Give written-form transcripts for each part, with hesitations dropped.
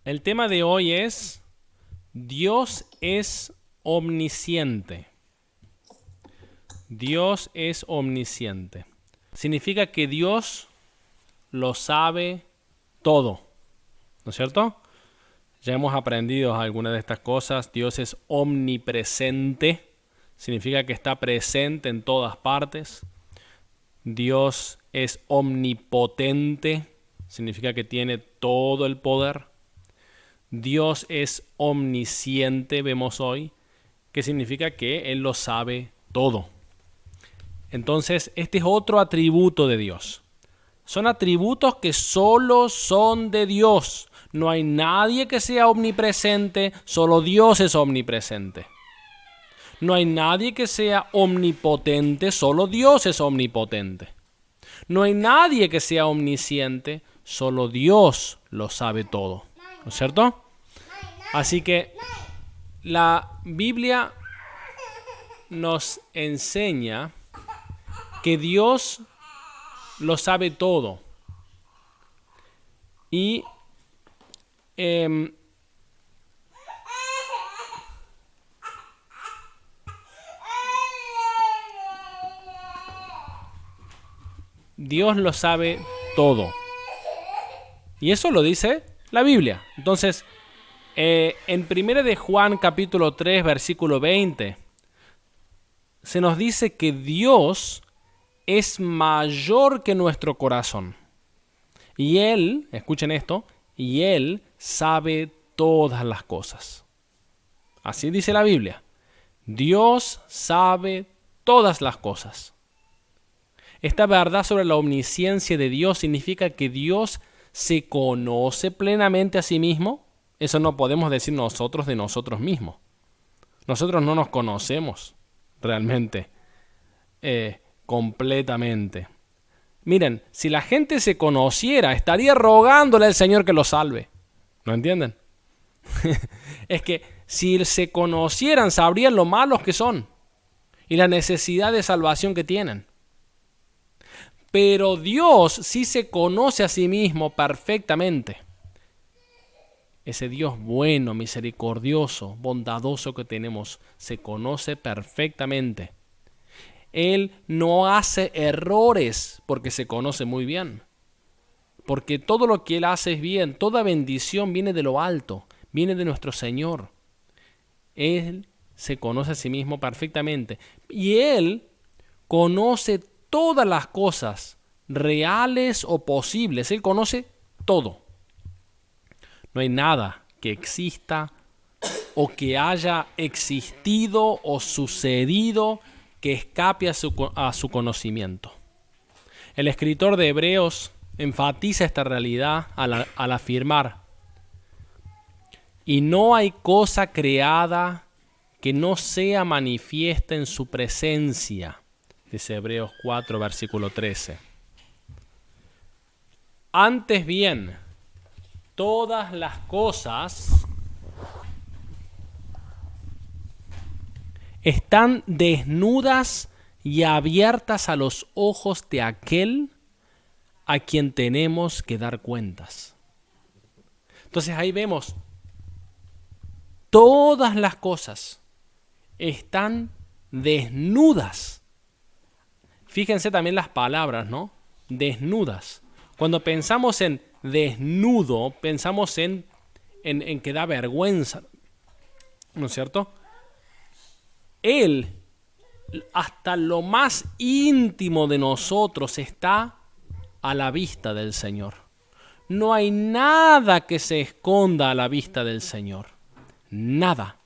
El tema de hoy es Dios es omnisciente. Dios es omnisciente. Significa que Dios lo sabe todo, ¿no es cierto? Ya hemos aprendido algunas de estas cosas. Dios es omnipresente. Significa que está presente en todas partes. Dios es omnipotente. Significa que tiene todo el poder. Dios es omnisciente, vemos hoy, que significa que Él lo sabe todo. Entonces, este es otro atributo de Dios. Son atributos que solo son de Dios. No hay nadie que sea omnipresente, solo Dios es omnipresente. No hay nadie que sea omnipotente, solo Dios es omnipotente. No hay nadie que sea omnisciente, solo Dios lo sabe todo. ¿No es cierto? Así que la Biblia nos enseña que Dios lo sabe todo. Y Dios lo sabe todo. Y eso lo dice la Biblia. Entonces, en 1 de Juan capítulo 3, versículo 20, se nos dice que Dios es mayor que nuestro corazón. Y Él, escuchen esto, y Él sabe todas las cosas. Así dice la Biblia. Dios sabe todas las cosas. Esta verdad sobre la omnisciencia de Dios significa que Dios se conoce plenamente a sí mismo. Eso no podemos decir nosotros de nosotros mismos. Nosotros no nos conocemos realmente, completamente. Miren, si la gente se conociera, estaría rogándole al Señor que lo salve. ¿No entienden? Es que si se conocieran, sabrían lo malos que son y la necesidad de salvación que tienen. Pero Dios sí se conoce a sí mismo perfectamente. Ese Dios bueno, misericordioso, bondadoso que tenemos, se conoce perfectamente. Él no hace errores porque se conoce muy bien. Porque todo lo que Él hace es bien. Toda bendición viene de lo alto, viene de nuestro Señor. Él se conoce a sí mismo perfectamente. Y Él conoce todas las cosas reales o posibles. Él conoce todo. No hay nada que exista o que haya existido o sucedido que escape a su conocimiento. El escritor de Hebreos enfatiza esta realidad al afirmar: y no hay cosa creada que no sea manifiesta en su presencia. Dice Hebreos 4, versículo 13. Antes bien, todas las cosas están desnudas y abiertas a los ojos de aquel a quien tenemos que dar cuentas. Entonces ahí vemos, todas las cosas están desnudas. Fíjense también las palabras, ¿no? Desnudas. Cuando pensamos en desnudo, pensamos en que da vergüenza, ¿no es cierto? Él, hasta lo más íntimo de nosotros, está a la vista del Señor. No hay nada que se esconda a la vista del Señor. Nada.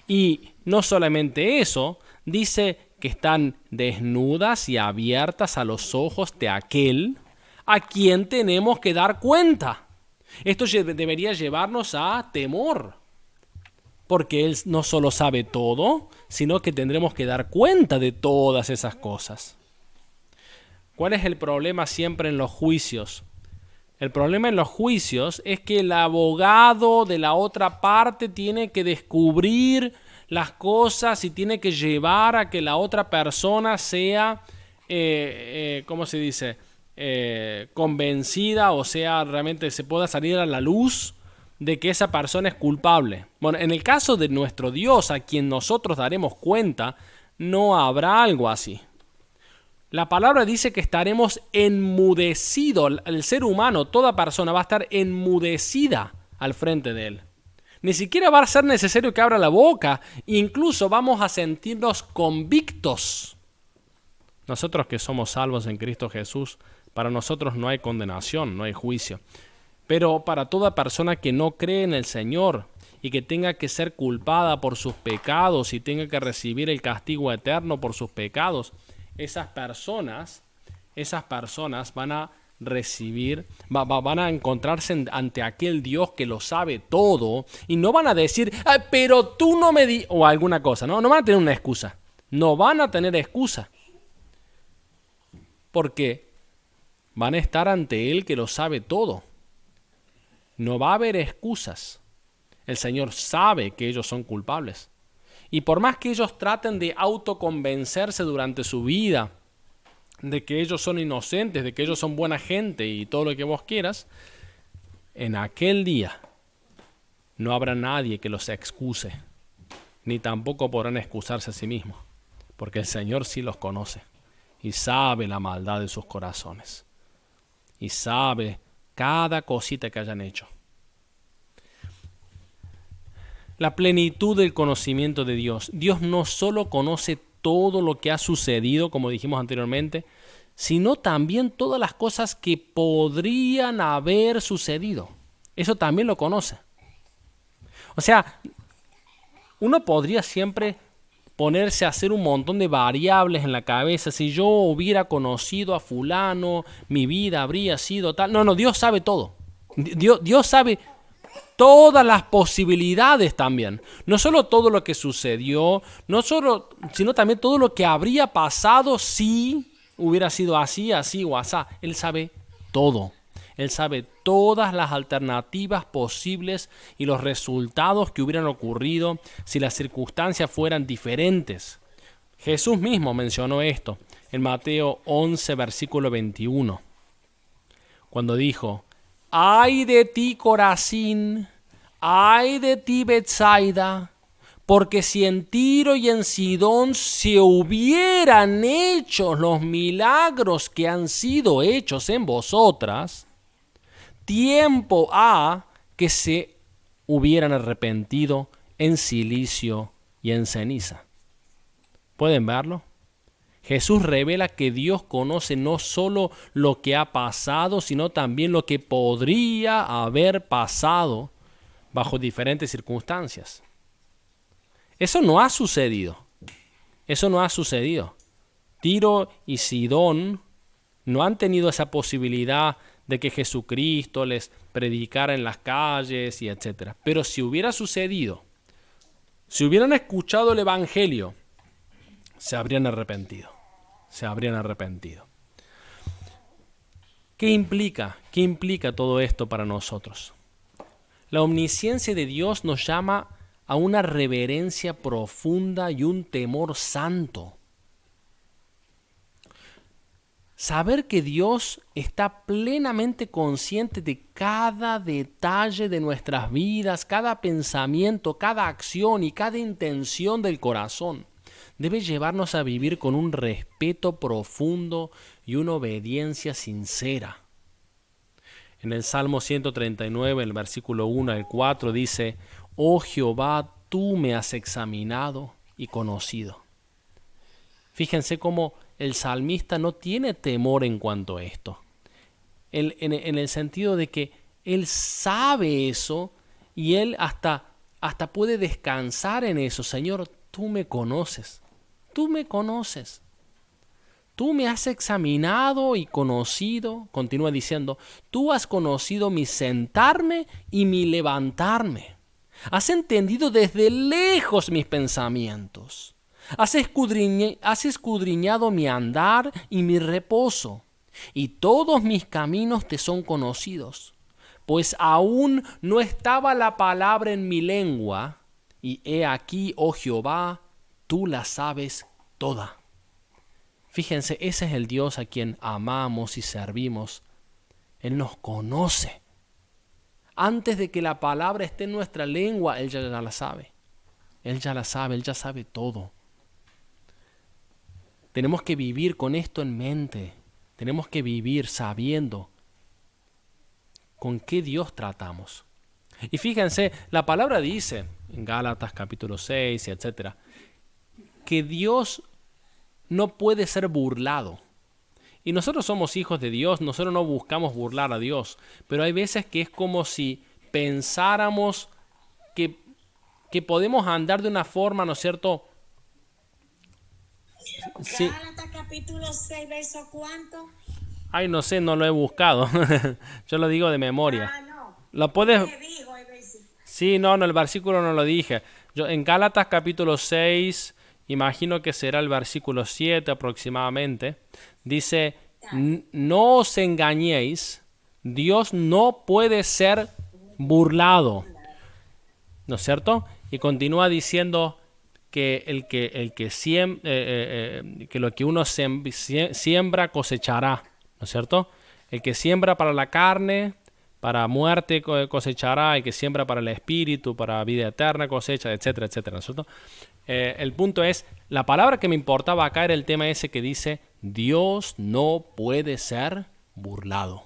Y no solamente eso, dice que están desnudas y abiertas a los ojos de aquel a quien tenemos que dar cuenta. Esto debería llevarnos a temor, porque Él no solo sabe todo, sino que tendremos que dar cuenta de todas esas cosas. ¿Cuál es el problema siempre en los juicios? El problema en los juicios es que el abogado de la otra parte tiene que descubrir las cosas y tiene que llevar a que la otra persona sea, ¿cómo se dice? Convencida, o sea, realmente se pueda salir a la luz de que esa persona es culpable. Bueno, en el caso de nuestro Dios, a quien nosotros daremos cuenta, no habrá algo así. La palabra dice que estaremos enmudecidos. El ser humano, toda persona, va a estar enmudecida al frente de él. Ni siquiera va a ser necesario que abra la boca. Incluso vamos a sentirnos convictos. Nosotros que somos salvos en Cristo Jesús, para nosotros no hay condenación, no hay juicio. Pero para toda persona que no cree en el Señor y que tenga que ser culpada por sus pecados y tenga que recibir el castigo eterno por sus pecados, esas personas van a recibir, van a encontrarse ante aquel Dios que lo sabe todo y no van a decir, pero tú no me di, o alguna cosa, no van a tener una excusa, no van a tener excusa, porque van a estar ante Él que lo sabe todo. No va a haber excusas. El Señor sabe que ellos son culpables. Y por más que ellos traten de autoconvencerse durante su vida de que ellos son inocentes, de que ellos son buena gente y todo lo que vos quieras, en aquel día no habrá nadie que los excuse, ni tampoco podrán excusarse a sí mismos, porque el Señor sí los conoce y sabe la maldad de sus corazones y sabe cada cosita que hayan hecho. La plenitud del conocimiento de Dios. Dios no solo conoce todo lo que ha sucedido, como dijimos anteriormente, sino también todas las cosas que podrían haber sucedido. Eso también lo conoce. O sea, uno podría siempre ponerse a hacer un montón de variables en la cabeza. Si yo hubiera conocido a fulano, mi vida habría sido tal. No, Dios sabe todo. Dios sabe todas las posibilidades también. No solo todo lo que sucedió, sino también todo lo que habría pasado si hubiera sido así o asá. Él sabe todo. Él sabe todas las alternativas posibles y los resultados que hubieran ocurrido si las circunstancias fueran diferentes. Jesús mismo mencionó esto en Mateo 11, versículo 21, cuando dijo: ¡ay de ti, Corazín! ¡Ay de ti, Betsaida! Porque si en Tiro y en Sidón se hubieran hecho los milagros que han sido hechos en vosotras, tiempo ha que se hubieran arrepentido en cilicio y en ceniza. ¿Pueden verlo? Jesús revela que Dios conoce no solo lo que ha pasado, sino también lo que podría haber pasado bajo diferentes circunstancias. Eso no ha sucedido. Tiro y Sidón no han tenido esa posibilidad de que Jesucristo les predicara en las calles y etc. Pero si hubiera sucedido, si hubieran escuchado el Evangelio, se habrían arrepentido. ¿Qué implica todo esto para nosotros? La omnisciencia de Dios nos llama a una reverencia profunda y un temor santo. Saber que Dios está plenamente consciente de cada detalle de nuestras vidas, cada pensamiento, cada acción y cada intención del corazón, debe llevarnos a vivir con un respeto profundo y una obediencia sincera. En el Salmo 139, el versículo 1 al 4 dice: «Oh Jehová, tú me has examinado y conocido». Fíjense cómo el salmista no tiene temor en cuanto a esto. En el sentido de que él sabe eso y él hasta puede descansar en eso. Señor, tú me conoces. Tú me conoces. Tú me has examinado y conocido. Continúa diciendo: tú has conocido mi sentarme y mi levantarme. Has entendido desde lejos mis pensamientos. Has escudriñado mi andar y mi reposo, y todos mis caminos te son conocidos. Pues aún no estaba la palabra en mi lengua, y he aquí, oh Jehová, tú la sabes toda. Fíjense, ese es el Dios a quien amamos y servimos. Él nos conoce. Antes de que la palabra esté en nuestra lengua, Él ya la sabe. Él ya la sabe, Él ya sabe todo. Tenemos que vivir con esto en mente. Tenemos que vivir sabiendo con qué Dios tratamos. Y fíjense, la palabra dice, en Gálatas capítulo 6, etc., que Dios no puede ser burlado. Y nosotros somos hijos de Dios, nosotros no buscamos burlar a Dios, pero hay veces que es como si pensáramos que podemos andar de una forma, ¿no es cierto? Sí. Gálatas capítulo 6, verso ¿cuánto? Ay, no sé, no lo he buscado. Yo lo digo de memoria. No. ¿Lo puedes? ¿Qué dijo el versículo? Sí, no, el versículo no lo dije. Yo, en Gálatas capítulo 6, imagino que será el versículo 7 aproximadamente, dice, no os engañéis, Dios no puede ser burlado, ¿no es cierto? Y continúa diciendo que que lo que uno siembra cosechará, ¿no es cierto? El que siembra para la carne, para muerte cosechará, el que siembra para el espíritu, para vida eterna cosecha, etcétera, etcétera, ¿no es cierto? El punto es, la palabra que me importaba acá era el tema ese que dice, Dios no puede ser burlado.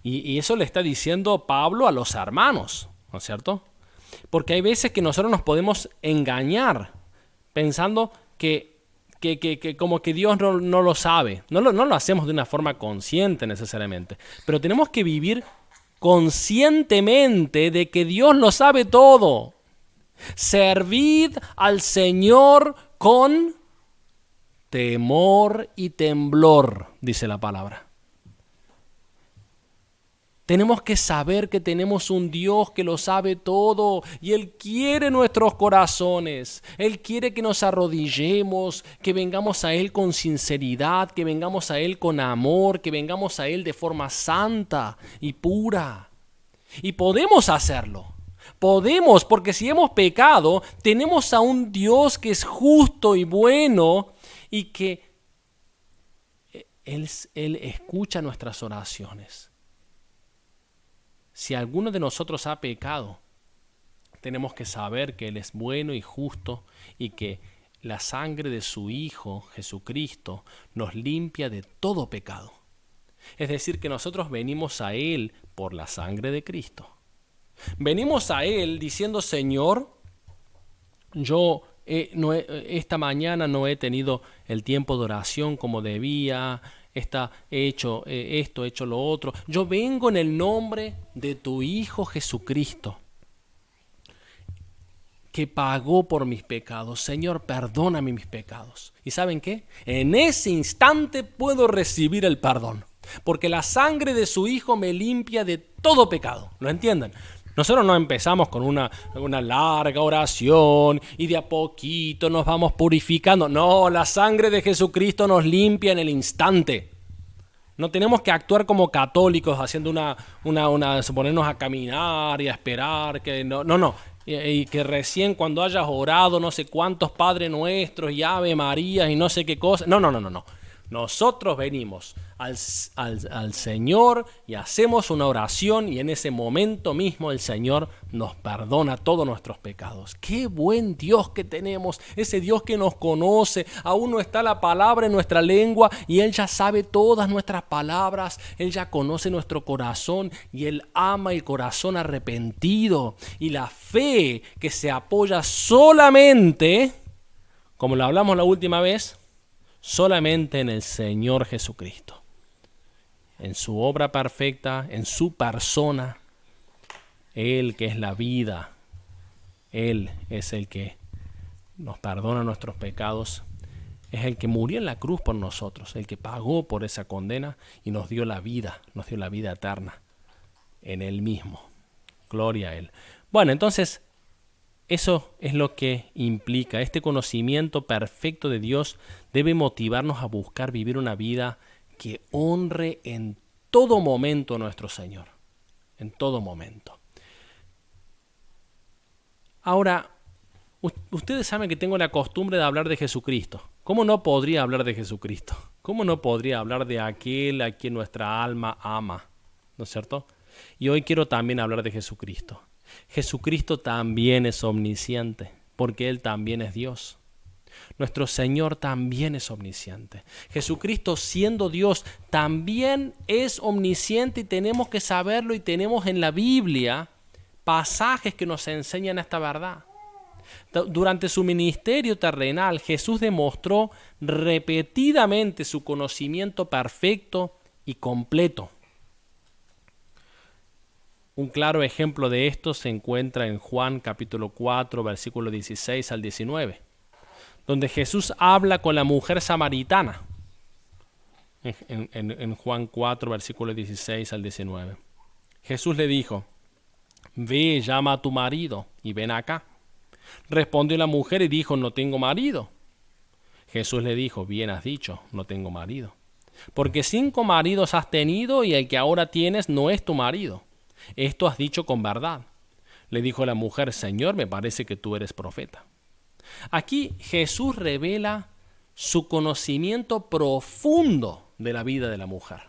Y eso le está diciendo Pablo a los hermanos, ¿no es cierto? Porque hay veces que nosotros nos podemos engañar pensando que como que Dios no lo sabe. No lo hacemos de una forma consciente necesariamente. Pero tenemos que vivir conscientemente de que Dios lo sabe todo. Servid al Señor con temor y temblor, dice la palabra. Tenemos que saber que tenemos un Dios que lo sabe todo y Él quiere nuestros corazones. Él quiere que nos arrodillemos, que vengamos a Él con sinceridad, que vengamos a Él con amor, que vengamos a Él de forma santa y pura. Y podemos hacerlo. Podemos, porque si hemos pecado, tenemos a un Dios que es justo y bueno y que Él escucha nuestras oraciones. Si alguno de nosotros ha pecado, tenemos que saber que Él es bueno y justo y que la sangre de su Hijo, Jesucristo, nos limpia de todo pecado. Es decir, que nosotros venimos a Él por la sangre de Cristo. Venimos a Él diciendo, Señor, yo esta mañana no he tenido el tiempo de oración como debía, he hecho esto, he hecho lo otro. Yo vengo en el nombre de tu Hijo Jesucristo, que pagó por mis pecados. Señor, perdóname mis pecados. ¿Y saben qué? En ese instante puedo recibir el perdón, porque la sangre de su Hijo me limpia de todo pecado. ¿Lo entienden? Nosotros no empezamos con una larga oración y de a poquito nos vamos purificando. No, la sangre de Jesucristo nos limpia en el instante. No tenemos que actuar como católicos haciendo ponernos a caminar y a esperar. No. Y que recién cuando hayas orado no sé cuántos Padre Nuestros y Ave María y no sé qué cosa. No. Nosotros venimos al Señor y hacemos una oración y en ese momento mismo el Señor nos perdona todos nuestros pecados. ¡Qué buen Dios que tenemos! Ese Dios que nos conoce. Aún no está la palabra en nuestra lengua y Él ya sabe todas nuestras palabras. Él ya conoce nuestro corazón y Él ama el corazón arrepentido. Y la fe que se apoya solamente, como lo hablamos la última vez, solamente en el Señor Jesucristo, en su obra perfecta, en su persona. Él que es la vida, Él es el que nos perdona nuestros pecados, es el que murió en la cruz por nosotros, el que pagó por esa condena y nos dio la vida eterna en Él mismo. Gloria a Él. Bueno, entonces, eso es lo que implica. Este conocimiento perfecto de Dios debe motivarnos a buscar vivir una vida que honre en todo momento a nuestro Señor. En todo momento. Ahora, ustedes saben que tengo la costumbre de hablar de Jesucristo. ¿Cómo no podría hablar de Jesucristo? ¿Cómo no podría hablar de aquel a quien nuestra alma ama? ¿No es cierto? Y hoy quiero también hablar de Jesucristo. Jesucristo también es omnisciente, porque Él también es Dios. Nuestro Señor también es omnisciente. Jesucristo, siendo Dios, también es omnisciente y tenemos que saberlo, y tenemos en la Biblia pasajes que nos enseñan esta verdad. Durante su ministerio terrenal, Jesús demostró repetidamente su conocimiento perfecto y completo. Un claro ejemplo de esto se encuentra en Juan capítulo 4, versículo 16 al 19, donde Jesús habla con la mujer samaritana. En Juan 4, versículo 16 al 19. Jesús le dijo: ve, llama a tu marido y ven acá. Respondió la mujer y dijo: no tengo marido. Jesús le dijo: bien has dicho, no tengo marido. Porque 5 maridos has tenido y el que ahora tienes no es tu marido. Esto has dicho con verdad. Le dijo la mujer: Señor, me parece que tú eres profeta. Aquí Jesús revela su conocimiento profundo de la vida de la mujer.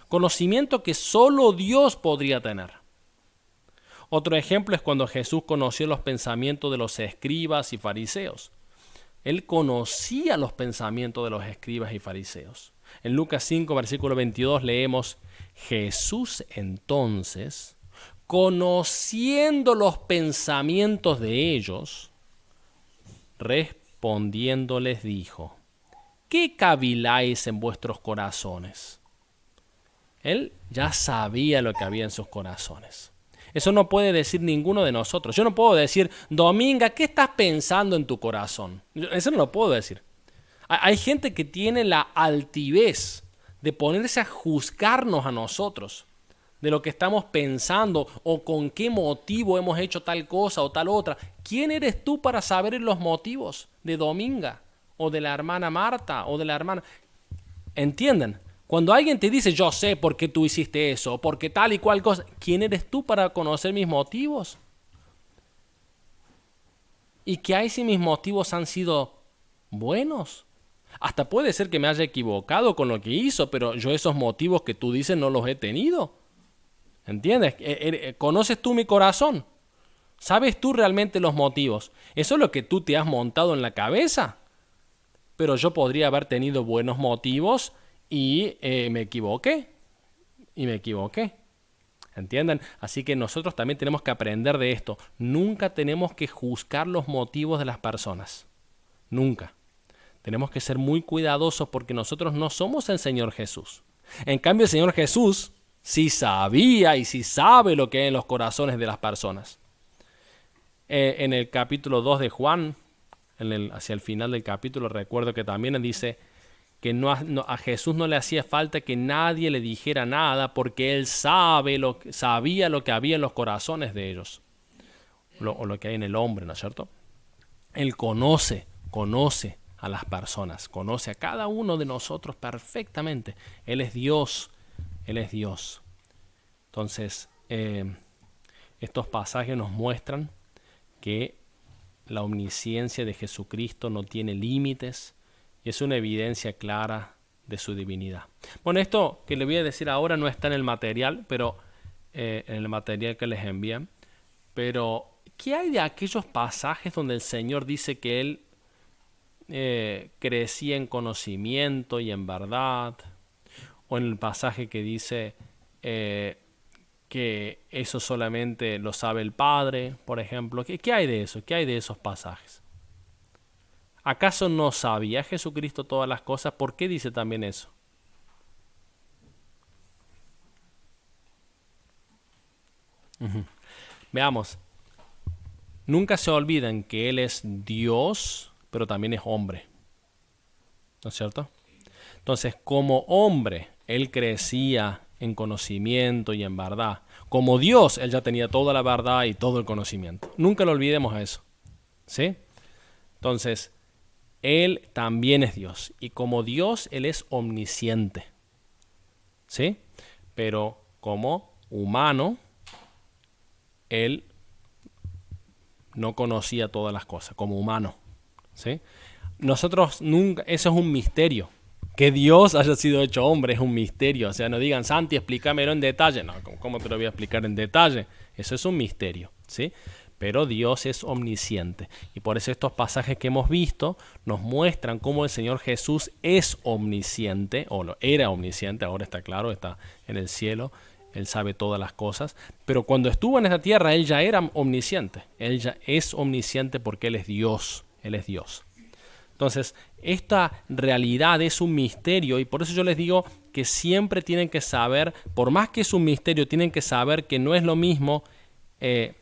Conocimiento que solo Dios podría tener. Otro ejemplo es cuando Jesús conoció los pensamientos de los escribas y fariseos. Él conocía los pensamientos de los escribas y fariseos. En Lucas 5, versículo 22 leemos: Jesús entonces, conociendo los pensamientos de ellos, respondiéndoles dijo: ¿qué caviláis en vuestros corazones? Él ya sabía lo que había en sus corazones. Eso no puede decir ninguno de nosotros. Yo no puedo decir: Dominga, ¿qué estás pensando en tu corazón? Eso no lo puedo decir. Hay gente que tiene la altivez de ponerse a juzgarnos a nosotros de lo que estamos pensando o con qué motivo hemos hecho tal cosa o tal otra. ¿Quién eres tú para saber los motivos de Dominga o de la hermana Marta o de la hermana? ¿Entienden? Cuando alguien te dice: yo sé por qué tú hiciste eso, porque tal y cual cosa, ¿quién eres tú para conocer mis motivos? ¿Y qué hay si mis motivos han sido buenos? Hasta puede ser que me haya equivocado con lo que hizo, pero yo esos motivos que tú dices no los he tenido. ¿Entiendes? ¿Conoces tú mi corazón? ¿Sabes tú realmente los motivos? Eso es lo que tú te has montado en la cabeza. Pero yo podría haber tenido buenos motivos y me equivoqué. ¿Entienden? Así que nosotros también tenemos que aprender de esto. Nunca tenemos que juzgar los motivos de las personas. Nunca. Tenemos que ser muy cuidadosos porque nosotros no somos el Señor Jesús. En cambio, el Señor Jesús sí sabía y sí sabe lo que hay en los corazones de las personas. En el capítulo 2 de Juan, hacia el final del capítulo, recuerdo que también dice que a Jesús no le hacía falta que nadie le dijera nada porque Él sabía lo que había en los corazones de ellos. O lo que hay en el hombre, ¿no es cierto? Él conoce a las personas, conoce a cada uno de nosotros perfectamente. Él es Dios. Entonces, estos pasajes nos muestran que la omnisciencia de Jesucristo no tiene límites y es una evidencia clara de su divinidad. Bueno, esto que le voy a decir ahora no está en el material, pero en el material que les envían. Pero, ¿qué hay de aquellos pasajes donde el Señor dice que Él crecía en conocimiento y en verdad? O en el pasaje que dice que eso solamente lo sabe el Padre, por ejemplo. ¿Qué hay de eso? ¿Qué hay de esos pasajes? ¿Acaso no sabía Jesucristo todas las cosas? ¿Por qué dice también eso? Veamos. Nunca se olviden que Él es Dios, pero también es hombre. ¿No es cierto? Entonces, como hombre, Él crecía en conocimiento y en verdad. Como Dios, Él ya tenía toda la verdad y todo el conocimiento. Nunca lo olvidemos eso. ¿Sí? Entonces, Él también es Dios. Y como Dios, Él es omnisciente. ¿Sí? Pero como humano, Él no conocía todas las cosas, como humano. ¿Sí? Nosotros nunca, eso es un misterio Que Dios haya sido hecho hombre es un misterio. O sea, no digan, Santi, explícamelo en detalle. No, ¿cómo te lo voy a explicar en detalle? Eso es un misterio, ¿sí? Pero Dios es omnisciente. Y por eso estos pasajes que hemos visto nos muestran cómo el Señor Jesús es omnisciente, o era omnisciente, ahora está claro, está en el cielo, Él sabe todas las cosas. Pero cuando estuvo en esta tierra, Él ya era omnisciente. Él ya es omnisciente porque Él es Dios. Él es Dios. Entonces, esta realidad es un misterio y por eso yo les digo que siempre tienen que saber, por más que es un misterio, tienen que saber que no es lo mismo, que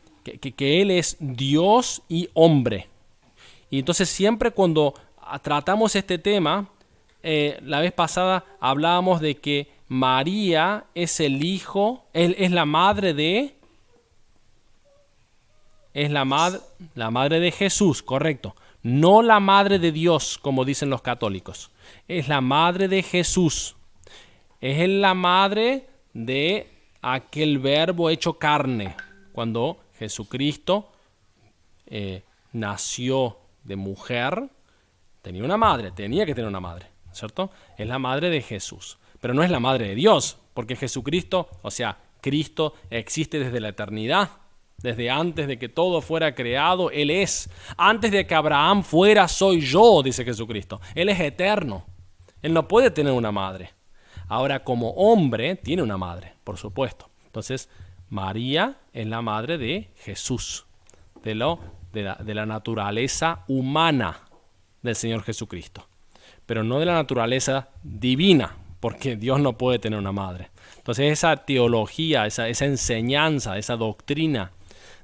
Él es Dios y hombre. Y entonces siempre cuando tratamos este tema, la vez pasada hablábamos de que María es el hijo, es la madre de... Es la madre de Jesús, correcto. No la madre de Dios, como dicen los católicos. Es la madre de Jesús. Es la madre de aquel verbo hecho carne. Cuando Jesucristo nació de mujer, tenía que tener una madre, ¿cierto? Es la madre de Jesús. Pero no es la madre de Dios, porque Jesucristo, o sea, Cristo existe desde la eternidad. Desde antes de que todo fuera creado, Él es. Antes de que Abraham fuera, soy yo, dice Jesucristo. Él es eterno. Él no puede tener una madre. Ahora, como hombre, tiene una madre, por supuesto. Entonces, María es la madre de Jesús, de la naturaleza humana del Señor Jesucristo. Pero no de la naturaleza divina, porque Dios no puede tener una madre. Entonces, esa teología, esa enseñanza, esa doctrina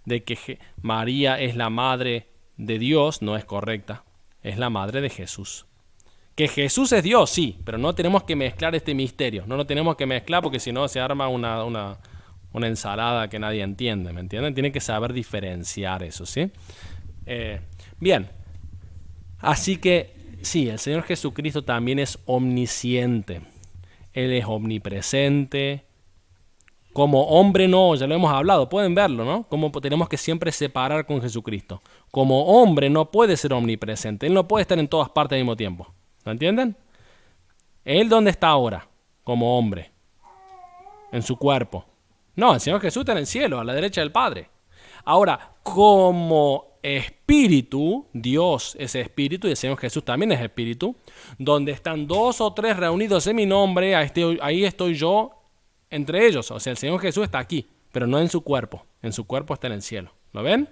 de que María es la madre de Dios no es correcta. Es la madre de Jesús. Que Jesús es Dios, sí, pero no tenemos que mezclar este misterio. No lo tenemos que mezclar porque si no se arma una ensalada que nadie entiende, ¿me entienden? Tienen que saber diferenciar eso, ¿sí? Bien, así que sí, el Señor Jesucristo también es omnisciente. Él es omnipresente. Como hombre no, ya lo hemos hablado, pueden verlo, ¿no? Como tenemos que siempre separar con Jesucristo. Como hombre no puede ser omnipresente, Él no puede estar en todas partes al mismo tiempo. ¿Lo entienden? ¿Él dónde está ahora? Como hombre. En su cuerpo. No, el Señor Jesús está en el cielo, a la derecha del Padre. Ahora, como espíritu, Dios es espíritu y el Señor Jesús también es espíritu, donde están 2 o 3 reunidos en mi nombre, ahí estoy yo entre ellos. O sea, el Señor Jesús está aquí, pero no en su cuerpo. En su cuerpo está en el cielo. ¿Lo ven?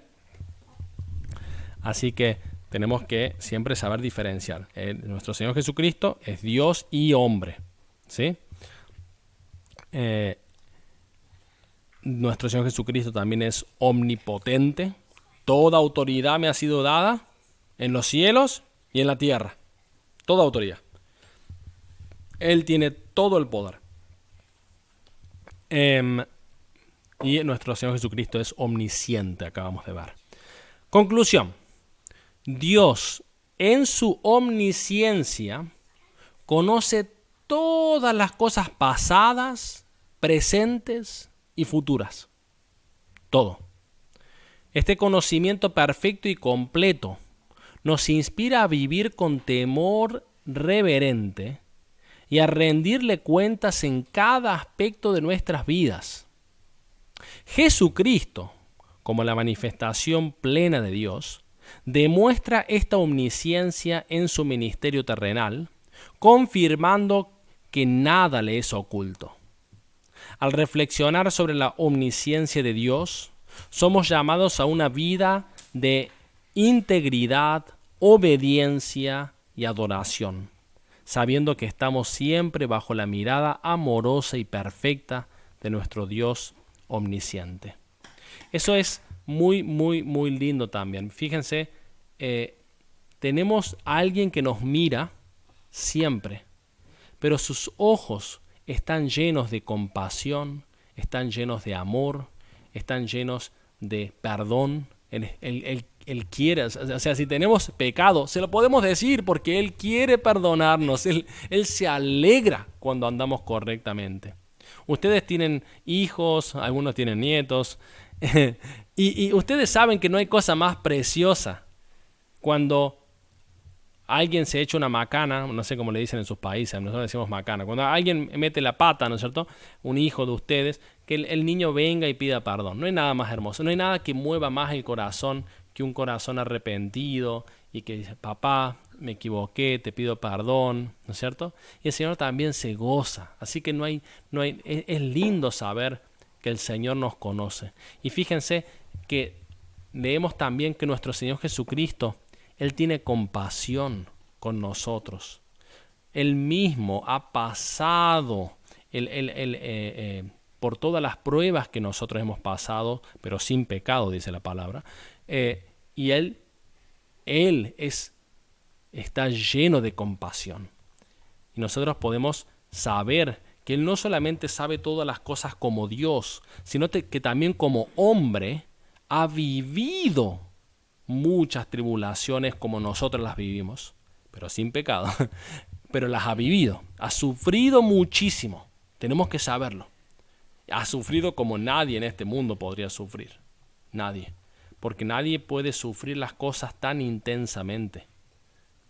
Así que tenemos que siempre saber diferenciar. Nuestro Señor Jesucristo es Dios y hombre. ¿Sí? Nuestro Señor Jesucristo también es omnipotente. Toda autoridad me ha sido dada en los cielos y en la tierra. Toda autoridad. Él tiene todo el poder. Y nuestro Señor Jesucristo es omnisciente, acabamos de ver. Conclusión. Dios, en su omnisciencia, conoce todas las cosas pasadas, presentes y futuras. Todo. Este conocimiento perfecto y completo nos inspira a vivir con temor reverente y a rendirle cuentas en cada aspecto de nuestras vidas. Jesucristo, como la manifestación plena de Dios, demuestra esta omnisciencia en su ministerio terrenal, confirmando que nada le es oculto. Al reflexionar sobre la omnisciencia de Dios, somos llamados a una vida de integridad, obediencia y adoración, sabiendo que estamos siempre bajo la mirada amorosa y perfecta de nuestro Dios omnisciente. Eso es muy, muy, muy lindo también. Fíjense, tenemos a alguien que nos mira siempre, pero sus ojos están llenos de compasión, están llenos de amor, están llenos de perdón. Él quiere, o sea, si tenemos pecado, se lo podemos decir porque Él quiere perdonarnos. Él se alegra cuando andamos correctamente. Ustedes tienen hijos, algunos tienen nietos, y ustedes saben que no hay cosa más preciosa cuando alguien se echa una macana, no sé cómo le dicen en sus países, nosotros decimos macana, cuando alguien mete la pata, ¿no es cierto? Un hijo de ustedes, que el niño venga y pida perdón. No hay nada más hermoso, no hay nada que mueva más el corazón que un corazón arrepentido y que dice, papá, me equivoqué, te pido perdón, ¿no es cierto? Y el Señor también se goza, así que es lindo saber que el Señor nos conoce. Y fíjense que leemos también que nuestro Señor Jesucristo, Él tiene compasión con nosotros. Él mismo ha pasado por todas las pruebas que nosotros hemos pasado, pero sin pecado, dice la palabra. Y Él está lleno de compasión. Y nosotros podemos saber que Él no solamente sabe todas las cosas como Dios, sino que también como hombre ha vivido muchas tribulaciones como nosotros las vivimos, pero sin pecado, pero las ha vivido, ha sufrido muchísimo, tenemos que saberlo. Ha sufrido como nadie en este mundo podría sufrir, nadie, porque nadie puede sufrir las cosas tan intensamente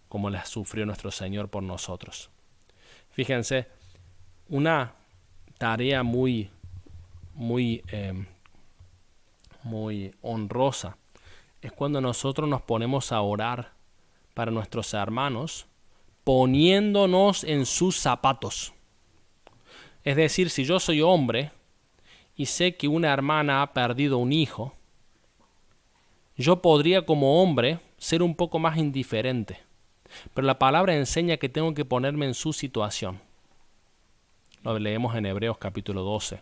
como las sufrió nuestro Señor por nosotros. Fíjense, una tarea muy honrosa es cuando nosotros nos ponemos a orar para nuestros hermanos poniéndonos en sus zapatos. Es decir, si yo soy hombre y sé que una hermana ha perdido un hijo, yo podría como hombre ser un poco más indiferente. Pero la palabra enseña que tengo que ponerme en su situación. Lo leemos en Hebreos capítulo 12.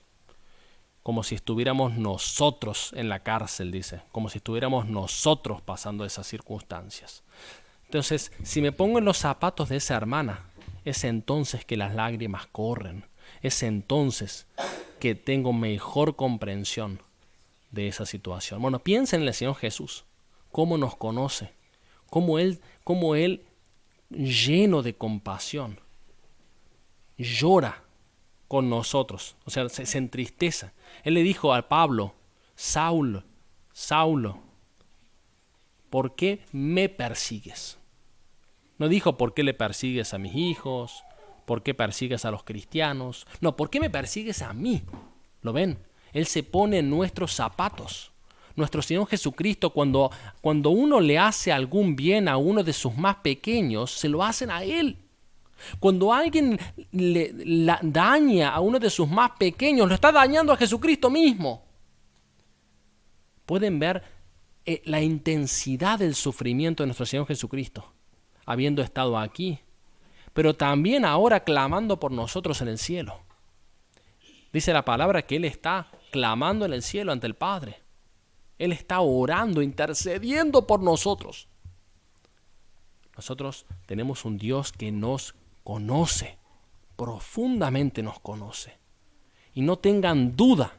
Como si estuviéramos nosotros en la cárcel, dice. Como si estuviéramos nosotros pasando esas circunstancias. Entonces, si me pongo en los zapatos de esa hermana, es entonces que las lágrimas corren. Es entonces que tengo mejor comprensión de esa situación. Bueno, piensen en el Señor Jesús. Cómo nos conoce. Cómo Él lleno de compasión, llora con nosotros, o sea, se entristece. Él le dijo a Pablo, Saulo, ¿por qué me persigues? No dijo, ¿por qué le persigues a mis hijos? ¿Por qué persigues a los cristianos? No, ¿por qué me persigues a mí? ¿Lo ven? Él se pone en nuestros zapatos. Nuestro Señor Jesucristo, cuando uno le hace algún bien a uno de sus más pequeños, se lo hacen a Él. Cuando alguien daña a uno de sus más pequeños, lo está dañando a Jesucristo mismo. Pueden ver la intensidad del sufrimiento de nuestro Señor Jesucristo, habiendo estado aquí, pero también ahora clamando por nosotros en el cielo. Dice la palabra que Él está clamando en el cielo ante el Padre. Él está orando, intercediendo por nosotros. Nosotros tenemos un Dios que nos conoce, profundamente nos conoce. Y no tengan duda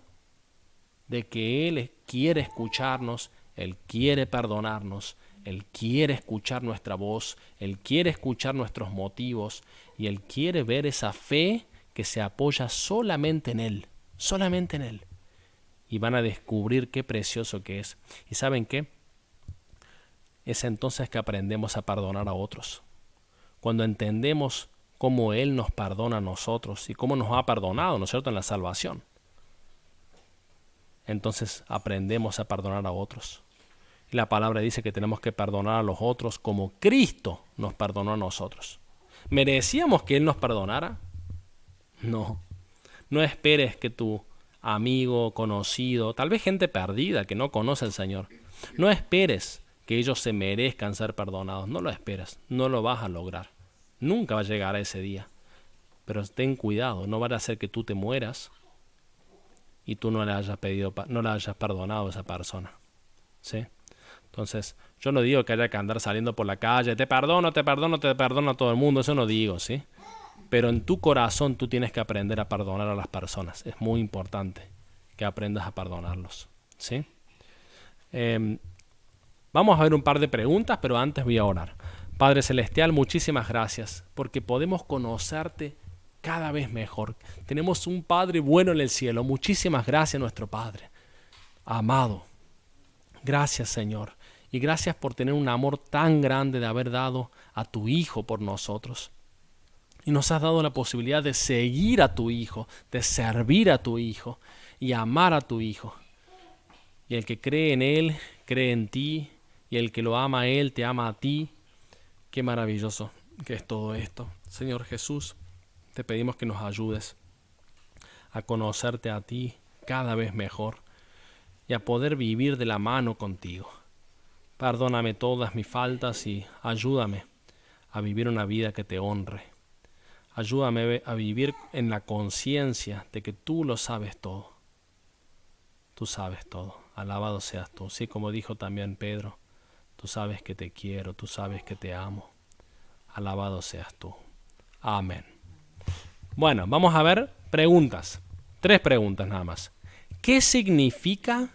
de que Él quiere escucharnos, Él quiere perdonarnos, Él quiere escuchar nuestra voz, Él quiere escuchar nuestros motivos y Él quiere ver esa fe que se apoya solamente en Él, solamente en Él. Y van a descubrir qué precioso que es. ¿Y saben qué? Es entonces que aprendemos a perdonar a otros. Cuando entendemos cómo Él nos perdona a nosotros y cómo nos ha perdonado, ¿no es cierto?, en la salvación. Entonces aprendemos a perdonar a otros. Y la palabra dice que tenemos que perdonar a los otros como Cristo nos perdonó a nosotros. ¿Merecíamos que Él nos perdonara? No. No esperes que tu amigo, conocido, tal vez gente perdida que no conoce al Señor, no esperes que ellos se merezcan ser perdonados. No lo esperes, no lo vas a lograr. Nunca va a llegar a ese día. Pero ten cuidado, no vaya a ser que tú te mueras y tú no le hayas perdonado a esa persona. ¿Sí? Entonces, yo no digo que haya que andar saliendo por la calle, te perdono a todo el mundo, eso no digo, ¿sí? Pero en tu corazón tú tienes que aprender a perdonar a las personas. Es muy importante que aprendas a perdonarlos, ¿sí? Vamos a ver un par de preguntas, pero antes voy a orar. Padre Celestial, muchísimas gracias porque podemos conocerte cada vez mejor. Tenemos un Padre bueno en el cielo. Muchísimas gracias, nuestro Padre amado. Gracias, Señor. Y gracias por tener un amor tan grande de haber dado a tu Hijo por nosotros. Y nos has dado la posibilidad de seguir a tu Hijo, de servir a tu Hijo y amar a tu Hijo. Y el que cree en Él, cree en ti. Y el que lo ama a Él, te ama a ti. Qué maravilloso que es todo esto. Señor Jesús, te pedimos que nos ayudes a conocerte a ti cada vez mejor y a poder vivir de la mano contigo. Perdóname todas mis faltas y ayúdame a vivir una vida que te honre. Ayúdame a vivir en la conciencia de que tú lo sabes todo. Tú sabes todo. Alabado seas tú. Sí, como dijo también Pedro, tú sabes que te quiero, tú sabes que te amo. Alabado seas tú. Amén. Bueno, vamos a ver preguntas. 3 preguntas nada más. ¿Qué significa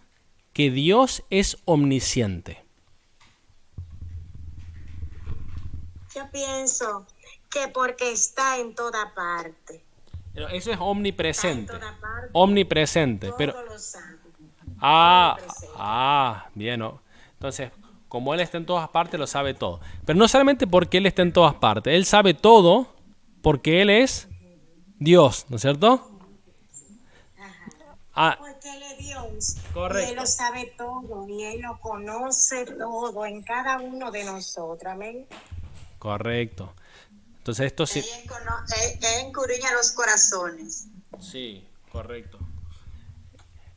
que Dios es omnisciente? Yo pienso que porque está en toda parte. Pero eso es omnipresente. Está en toda parte. Omnipresente. Todo Pero, lo sabe. bien. Entonces, como Él está en todas partes, lo sabe todo. Pero no solamente porque Él está en todas partes. Él sabe todo porque Él es Dios, ¿no es cierto? Porque Él es Dios. Correcto. Y Él lo sabe todo. Y Él lo conoce todo en cada uno de nosotros. Amén. Correcto. Entonces esto sí. Él escudriña los corazones. Sí, correcto.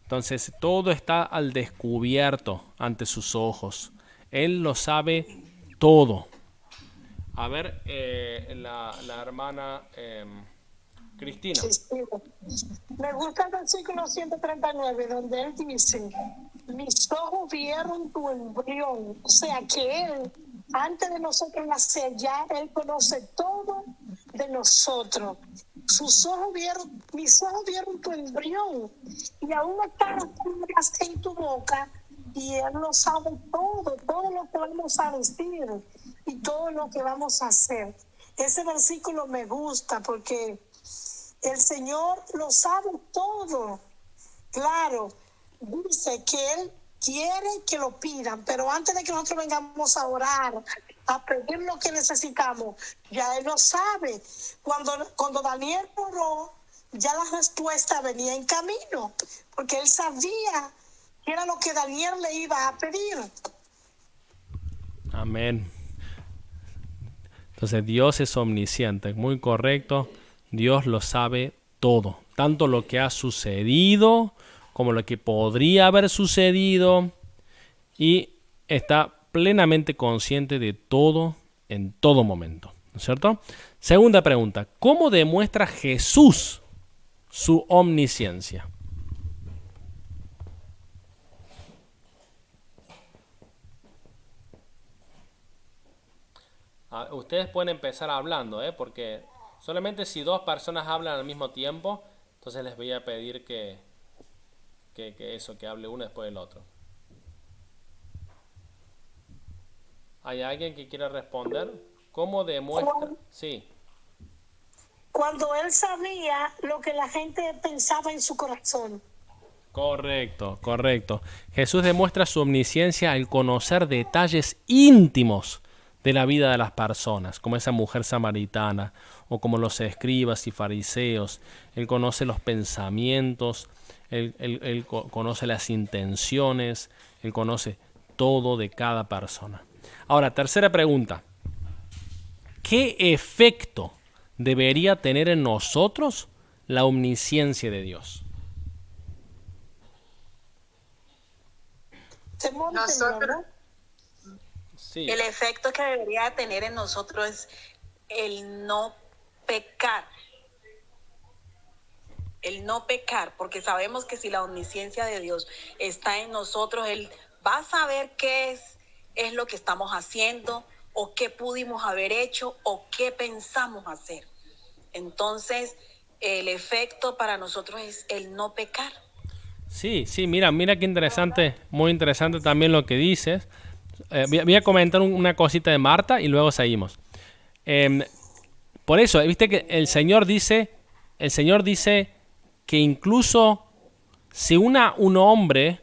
Entonces todo está al descubierto ante sus ojos. Él lo sabe todo. A ver, la hermana Cristina. Me gusta el versículo 139 donde él dice, mis ojos vieron tu embrión. O sea que él, antes de nosotros nacer, ya él conoce todo de nosotros. Mis ojos vieron tu embrión y aún están las palabras en tu boca y él lo sabe todo lo que vamos a decir y todo lo que vamos a hacer. Ese versículo me gusta porque el Señor lo sabe todo. Claro, dice que Él quiere que lo pidan, pero antes de que nosotros vengamos a orar, a pedir lo que necesitamos, ya Él lo sabe. Cuando Daniel oró, ya la respuesta venía en camino, porque Él sabía que era lo que Daniel le iba a pedir. Amén. Entonces Dios es omnisciente, muy correcto. Dios lo sabe todo, tanto lo que ha sucedido como lo que podría haber sucedido, y está plenamente consciente de todo en todo momento, ¿no es cierto? Segunda pregunta, ¿cómo demuestra Jesús su omnisciencia? Ustedes pueden empezar hablando, porque solamente si 2 personas hablan al mismo tiempo, entonces les voy a pedir que hable uno después del otro. ¿Hay alguien que quiera responder? ¿Cómo demuestra? Sí. Cuando Él sabía lo que la gente pensaba en su corazón. Correcto. Jesús demuestra su omnisciencia al conocer detalles íntimos de la vida de las personas, como esa mujer samaritana, o como los escribas y fariseos. Él conoce los pensamientos, él conoce las intenciones, Él conoce todo de cada persona. Ahora, tercera pregunta. ¿Qué efecto debería tener en nosotros la omnisciencia de Dios? Nosotros, Sí. el efecto que debería tener en nosotros es el no pecar. El no pecar, porque sabemos que si la omnisciencia de Dios está en nosotros, Él va a saber qué es lo que estamos haciendo, o qué pudimos haber hecho, o qué pensamos hacer. Entonces, el efecto para nosotros es el no pecar. Sí, mira qué interesante, muy interesante también lo que dices. Voy a comentar una cosita de Marta y luego seguimos. Por eso, viste que el Señor dice que incluso si un hombre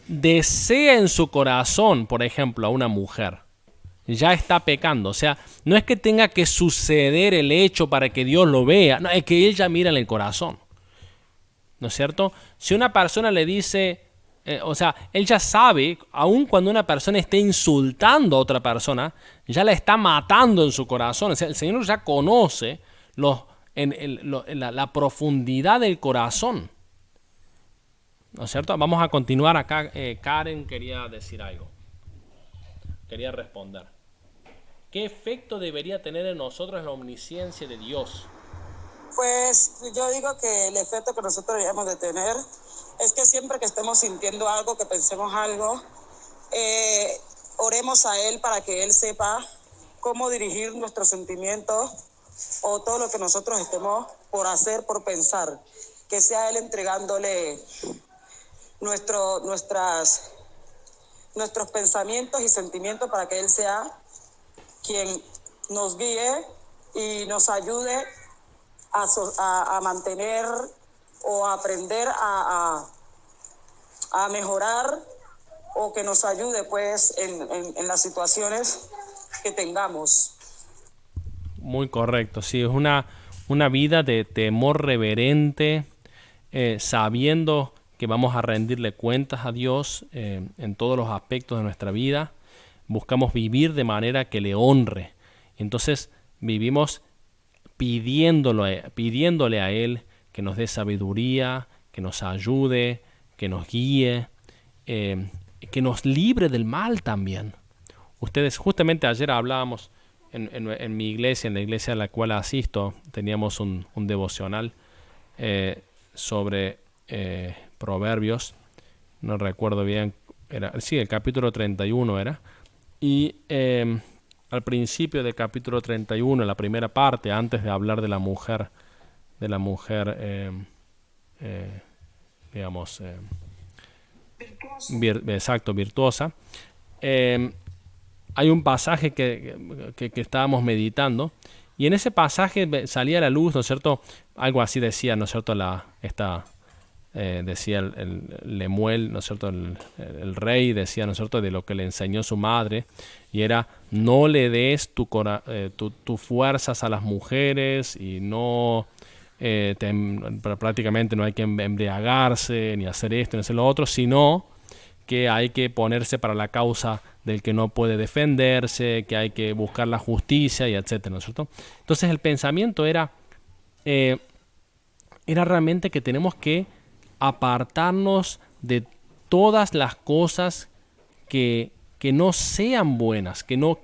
desea en su corazón, por ejemplo, a una mujer, ya está pecando. O sea, no es que tenga que suceder el hecho para que Dios lo vea, no, es que él ya mira en el corazón, ¿no es cierto? Si una persona le dice, o sea, él ya sabe, aun cuando una persona esté insultando a otra persona, ya la está matando en su corazón. O sea, el Señor ya conoce la profundidad del corazón, ¿no es cierto? Vamos a continuar acá. Karen quería decir algo, quería responder. ¿Qué efecto debería tener en nosotros la omnisciencia de Dios? Pues yo digo que el efecto que nosotros deberíamos de tener es que siempre que estemos sintiendo algo, que pensemos algo, oremos a Él para que Él sepa cómo dirigir nuestros sentimientos o todo lo que nosotros estemos por hacer, por pensar. Que sea Él entregándole nuestros pensamientos y sentimientos para que Él sea quien nos guíe y nos ayude a mantener o a aprender a mejorar, o que nos ayude pues en las situaciones que tengamos. Muy correcto, sí, es una vida de temor reverente, sabiendo que vamos a rendirle cuentas a Dios en todos los aspectos de nuestra vida. Buscamos vivir de manera que le honre. Entonces vivimos pidiéndole a Él que nos dé sabiduría, que nos ayude, que nos guíe, que nos libre del mal también. Ustedes, justamente ayer hablábamos en mi iglesia, en la iglesia a la cual asisto, teníamos un devocional sobre Proverbios, no recuerdo bien, sí, el capítulo 31 era, y al principio del capítulo 31, la primera parte, antes de hablar de la mujer, digamos, virtuosa, hay un pasaje que estábamos meditando, y en ese pasaje salía a la luz, ¿no es cierto? Algo así decía, ¿no es cierto? Decía Lemuel, ¿no es cierto? El rey decía, ¿no es cierto?, de lo que le enseñó su madre, y era: no le des tus fuerzas a las mujeres, y no prácticamente no hay que embriagarse, ni hacer esto, ni hacer lo otro, sino que hay que ponerse para la causa del que no puede defenderse, que hay que buscar la justicia, y etcétera, ¿no es cierto? Entonces el pensamiento era realmente que tenemos que apartarnos de todas las cosas que no sean buenas, que nos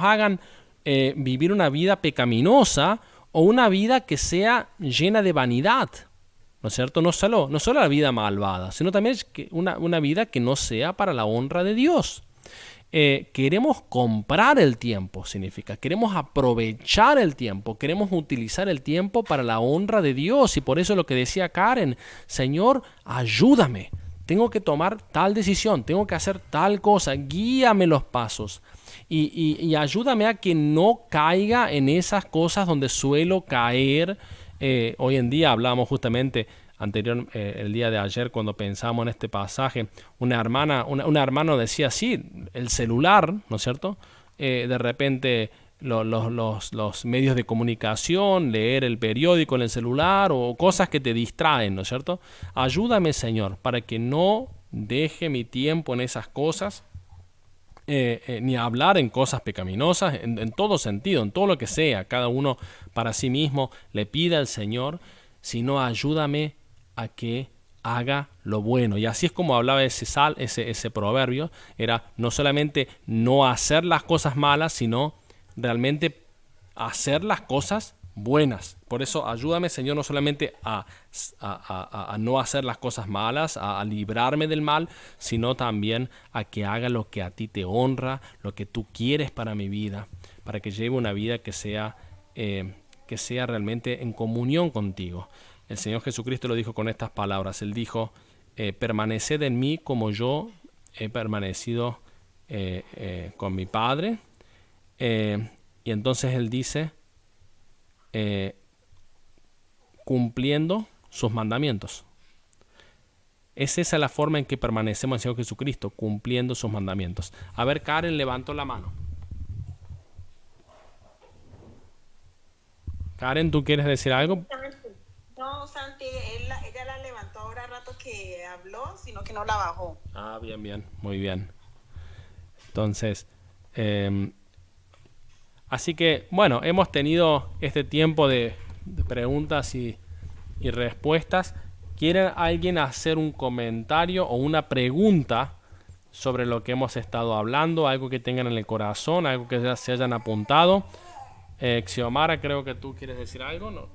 hagan vivir una vida pecaminosa, o una vida que sea llena de vanidad, ¿no es cierto? No solo la vida malvada, sino también una vida que no sea para la honra de Dios. Queremos comprar el tiempo, significa, queremos aprovechar el tiempo, queremos utilizar el tiempo para la honra de Dios, y por eso lo que decía Karen: Señor, ayúdame, tengo que tomar tal decisión, tengo que hacer tal cosa, guíame los pasos, y ayúdame a que no caiga en esas cosas donde suelo caer. Hoy en día hablábamos justamente el día de ayer, cuando pensamos en este pasaje, una hermana decía: sí, el celular, ¿no es cierto? De repente los medios de comunicación, leer el periódico en el celular, o cosas que te distraen, ¿no es cierto? Ayúdame, Señor, para que no deje mi tiempo en esas cosas, ni hablar en cosas pecaminosas, en todo sentido, en todo lo que sea, cada uno para sí mismo le pida al Señor, sino ayúdame a que haga lo bueno. Y así es como hablaba ese proverbio, era no solamente no hacer las cosas malas, sino realmente hacer las cosas buenas. Por eso ayúdame, Señor, no solamente a no hacer las cosas malas, a librarme del mal, sino también a que haga lo que a ti te honra, lo que tú quieres para mi vida, para que lleve una vida que sea realmente en comunión contigo. El Señor Jesucristo lo dijo con estas palabras. Él dijo: permaneced en mí como yo he permanecido con mi Padre. Y entonces Él dice: cumpliendo sus mandamientos. Es esa la forma en que permanecemos en el Señor Jesucristo, cumpliendo sus mandamientos. A ver, Karen levantó la mano. Karen, ¿tú quieres decir algo? No, Santi, ella la levantó ahora al rato que habló, sino que no la bajó. Ah, bien, bien, muy bien. Entonces, así que, bueno, hemos tenido este tiempo de preguntas y respuestas. ¿Quiere alguien hacer un comentario o una pregunta sobre lo que hemos estado hablando? Algo que tengan en el corazón, algo que ya se hayan apuntado. Xiomara, creo que tú quieres decir algo, ¿no?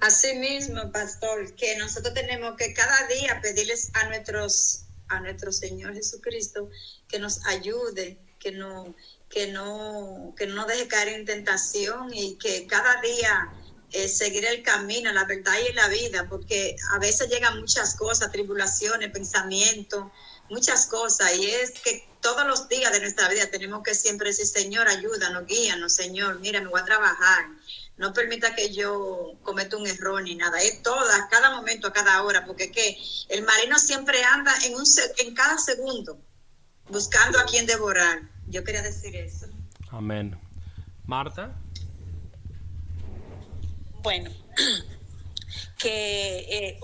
Así mismo, pastor, que nosotros tenemos que cada día pedirles a nuestro Señor Jesucristo que nos ayude, que no deje caer en tentación y que cada día seguir el camino, la verdad y la vida, porque a veces llegan muchas cosas, tribulaciones, pensamientos, muchas cosas, y es que todos los días de nuestra vida tenemos que siempre decir, Señor, ayúdanos, guíanos, Señor, mira, me voy a trabajar, no permita que yo cometa un error ni nada, es a cada momento, a cada hora, porque que el maligno siempre anda en cada segundo buscando a quien devorar. Yo quería decir eso. Amén. Marta. Bueno, que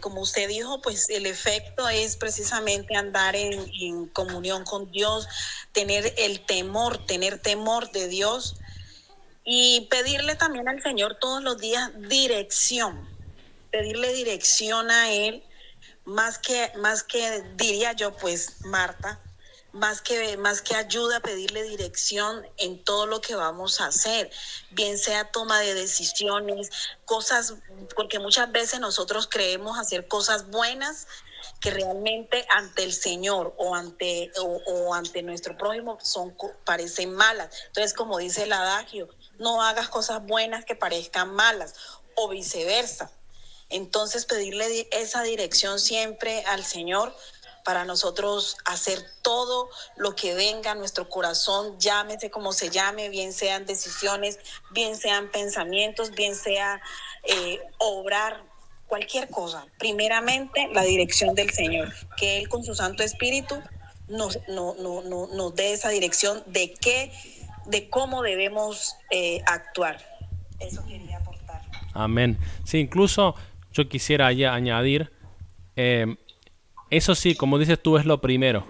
como usted dijo, pues el efecto es precisamente andar en comunión con Dios, tener temor de Dios y pedirle también al Señor todos los días pedirle dirección a Él, más que diría yo, pues, Marta, más que ayuda, pedirle dirección en todo lo que vamos a hacer, bien sea toma de decisiones, cosas, porque muchas veces nosotros creemos hacer cosas buenas que realmente ante el Señor o ante nuestro prójimo parecen malas. Entonces, como dice el adagio, no hagas cosas buenas que parezcan malas, o viceversa. Entonces, pedirle esa dirección siempre al Señor para nosotros hacer todo lo que venga a nuestro corazón, llámese como se llame, bien sean decisiones, bien sean pensamientos, bien sea obrar, cualquier cosa. Primeramente, la dirección del Señor, que Él con su Santo Espíritu nos dé esa dirección de cómo debemos actuar. Eso quería aportar. Amén. Sí, incluso yo quisiera ya añadir, eso sí, como dices tú, es lo primero.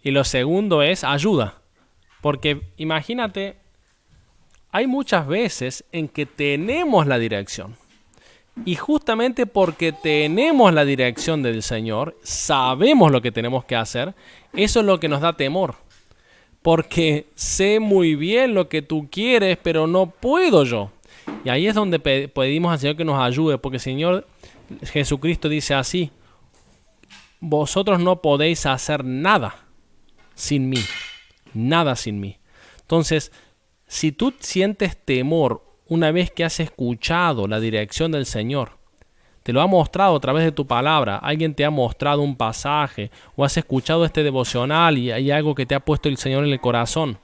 Y lo segundo es ayuda. Porque imagínate, hay muchas veces en que tenemos la dirección. Y justamente porque tenemos la dirección del Señor, sabemos lo que tenemos que hacer, eso es lo que nos da temor. Porque sé muy bien lo que tú quieres, pero no puedo yo. Y ahí es donde pedimos al Señor que nos ayude, porque el Señor Jesucristo dice así: vosotros no podéis hacer nada sin mí, nada sin mí. Entonces, si tú sientes temor una vez que has escuchado la dirección del Señor, te lo ha mostrado a través de tu palabra, alguien te ha mostrado un pasaje, o has escuchado este devocional y hay algo que te ha puesto el Señor en el corazón,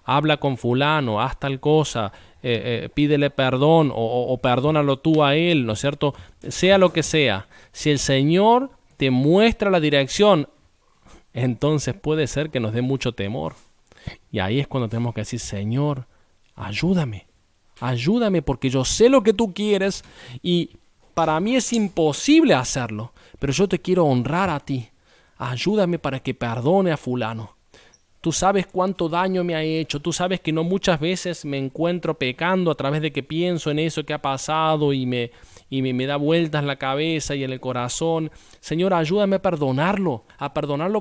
habla con fulano, haz tal cosa, pídele perdón o perdónalo tú a él, ¿no es cierto? Sea lo que sea, si el Señor te muestra la dirección, entonces puede ser que nos dé mucho temor. Y ahí es cuando tenemos que decir: Señor, ayúdame porque yo sé lo que tú quieres y para mí es imposible hacerlo, pero yo te quiero honrar a ti. Ayúdame para que perdone a fulano. Tú sabes cuánto daño me ha hecho, tú sabes que no muchas veces me encuentro pecando a través de que pienso en eso que ha pasado y me da vueltas la cabeza y en el corazón. Señor, ayúdame a perdonarlo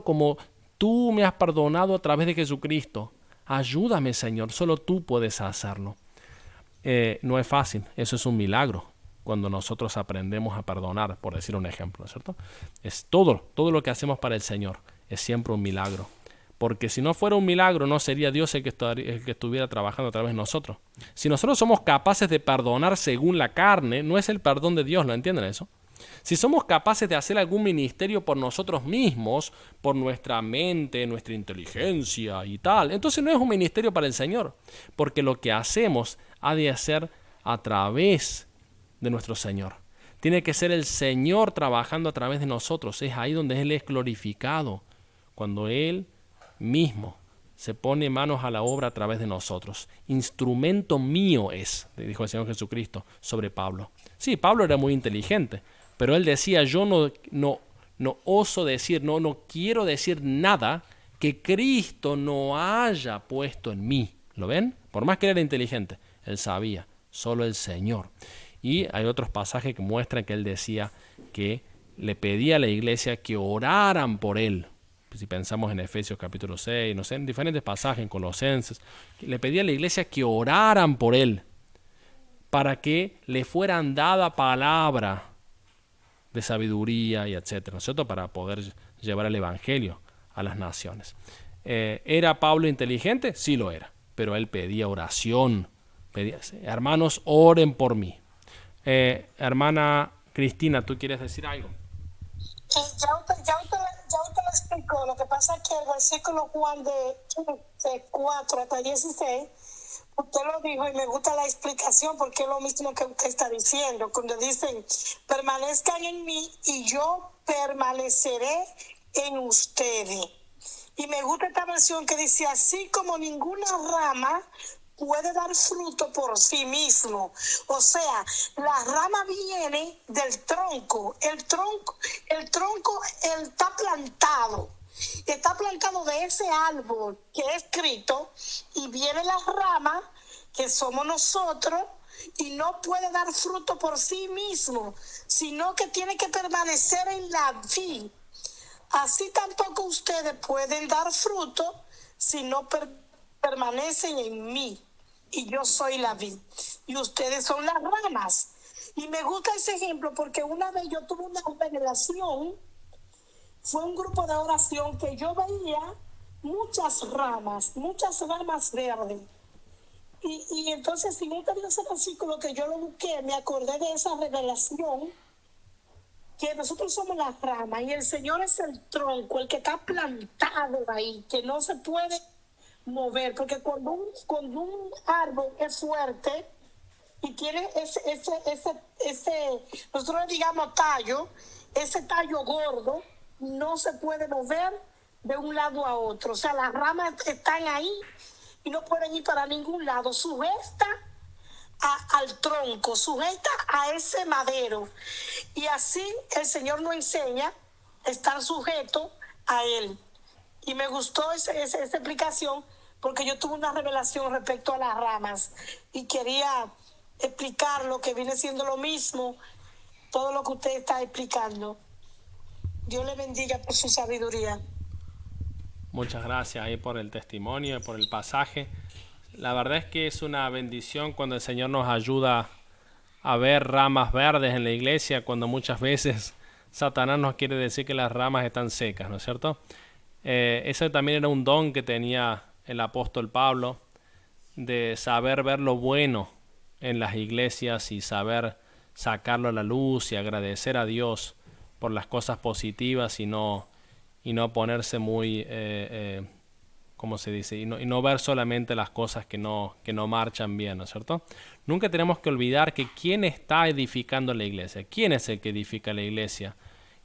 como tú me has perdonado a través de Jesucristo. Ayúdame, Señor, solo tú puedes hacerlo. No es fácil, eso es un milagro cuando nosotros aprendemos a perdonar, por decir un ejemplo, ¿cierto? Es todo lo que hacemos para el Señor es siempre un milagro. Porque si no fuera un milagro, no sería Dios el que estuviera trabajando a través de nosotros. Si nosotros somos capaces de perdonar según la carne, no es el perdón de Dios, ¿lo entienden eso? Si somos capaces de hacer algún ministerio por nosotros mismos, por nuestra mente, nuestra inteligencia y tal, entonces no es un ministerio para el Señor. Porque lo que hacemos ha de hacer a través de nuestro Señor. Tiene que ser el Señor trabajando a través de nosotros. Es ahí donde Él es glorificado, cuando Él mismo se pone manos a la obra a través de nosotros. Instrumento mío es, le dijo el Señor Jesucristo sobre Pablo. Sí, Pablo era muy inteligente, pero él decía, yo no oso decir, no quiero decir nada que Cristo no haya puesto en mí. ¿Lo ven? Por más que él era inteligente, él sabía, solo el Señor. Y hay otros pasajes que muestran que él decía que le pedía a la iglesia que oraran por él. Si pensamos en Efesios capítulo 6, no sé, en diferentes pasajes, en Colosenses, le pedía a la iglesia que oraran por él, para que le fueran dada palabra de sabiduría y etcétera, ¿no es cierto?, para poder llevar el evangelio a las naciones. ¿Era Pablo inteligente? Sí lo era, pero él pedía oración, pedía, hermanos, oren por mí. Hermana Cristina, ¿tú quieres decir algo? Ya usted lo explicó. Lo que pasa es que el versículo Juan de 4 hasta 16, usted lo dijo y me gusta la explicación porque es lo mismo que usted está diciendo. Cuando dicen, permanezcan en mí y yo permaneceré en ustedes. Y me gusta esta versión que dice, así como ninguna rama puede dar fruto por sí mismo. O sea, la rama viene del tronco. El tronco él está plantado. Está plantado de ese árbol que es Cristo y viene la rama que somos nosotros y no puede dar fruto por sí mismo, sino que tiene que permanecer en la vid. Así tampoco ustedes pueden dar fruto si no permanecen en mí. Y yo soy la vid. Y ustedes son las ramas. Y me gusta ese ejemplo porque una vez yo tuve una revelación. Fue un grupo de oración que yo veía muchas ramas verdes. Y entonces, si no tenía ese versículo que yo lo busqué, me acordé de esa revelación, que nosotros somos las ramas y el Señor es el tronco, el que está plantado ahí, que no se puede mover, porque cuando un árbol es fuerte y tiene ese nosotros digamos tallo, ese tallo gordo, no se puede mover de un lado a otro. O sea, las ramas están ahí y no pueden ir para ningún lado. Sujeta al tronco, sujeta a ese madero. Y así el Señor nos enseña a estar sujeto a Él. Y me gustó esa explicación porque yo tuve una revelación respecto a las ramas y quería explicar lo que viene siendo lo mismo, todo lo que usted está explicando. Dios le bendiga por su sabiduría. Muchas gracias ahí por el testimonio, por el pasaje. La verdad es que es una bendición cuando el Señor nos ayuda a ver ramas verdes en la iglesia, cuando muchas veces Satanás nos quiere decir que las ramas están secas, ¿no es cierto? Ese también era un don que tenía el apóstol Pablo, de saber ver lo bueno en las iglesias y saber sacarlo a la luz y agradecer a Dios por las cosas positivas y no ponerse muy, ¿cómo se dice? Y no ver solamente las cosas que no marchan bien, ¿no es cierto? Nunca tenemos que olvidar que ¿quién está edificando la iglesia? ¿Quién es el que edifica la iglesia?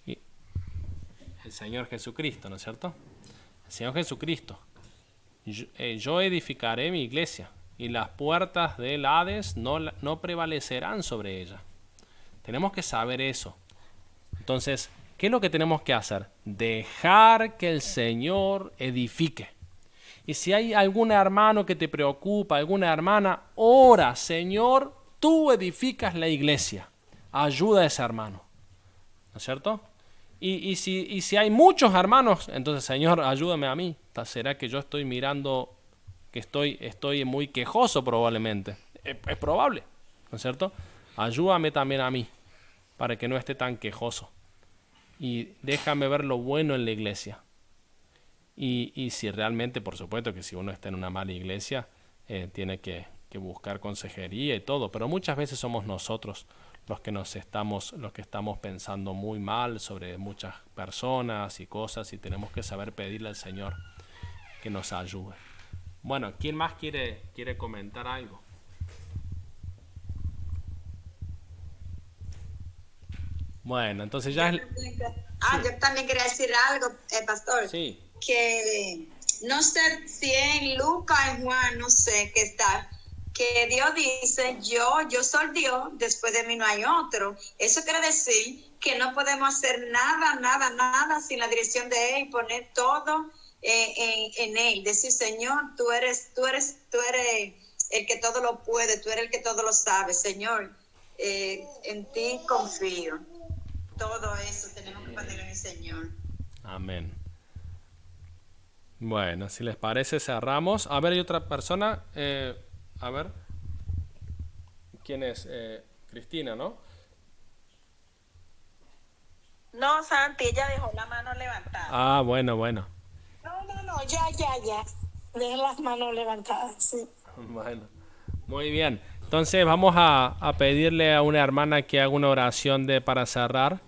El Señor Jesucristo, ¿no es cierto? El Señor Jesucristo. Yo edificaré mi iglesia y las puertas del Hades no prevalecerán sobre ella. Tenemos que saber eso. Entonces, ¿qué es lo que tenemos que hacer? Dejar que el Señor edifique. Y si hay algún hermano que te preocupa, alguna hermana, ora, Señor, tú edificas la iglesia. Ayuda a ese hermano. ¿No es cierto? Y si hay muchos hermanos, entonces, Señor, ayúdame a mí. ¿Será que yo estoy mirando que estoy muy quejoso probablemente? Es probable, ¿no es cierto? Ayúdame también a mí para que no esté tan quejoso. Y déjame ver lo bueno en la iglesia. Y si realmente, por supuesto que si uno está en una mala iglesia, tiene que buscar consejería y todo, pero muchas veces somos nosotros los que estamos pensando muy mal sobre muchas personas y cosas, y tenemos que saber pedirle al Señor que nos ayude. Bueno, ¿quién más quiere comentar algo? Bueno, entonces ya es... Yo también quería decir algo, pastor. Sí. Que no sé si en Lucas, en Juan, no sé qué está, que Dios dice, yo soy Dios, después de mí no hay otro. Eso quiere decir que no podemos hacer nada sin la dirección de Él, poner todo en Él. Decir, Señor, tú eres el que todo lo puede, tú eres el que todo lo sabe, Señor. En ti confío. Todo eso tenemos que ponerlo en el Señor. Amén. Bueno, si les parece, cerramos. A ver, hay otra persona. A ver. ¿Quién es? Cristina, ¿no? No, Santi, ella dejó la mano levantada. Ah, bueno. No, ya. Dejen las manos levantadas, sí. Bueno, muy bien. Entonces vamos a pedirle a una hermana que haga una oración para cerrar.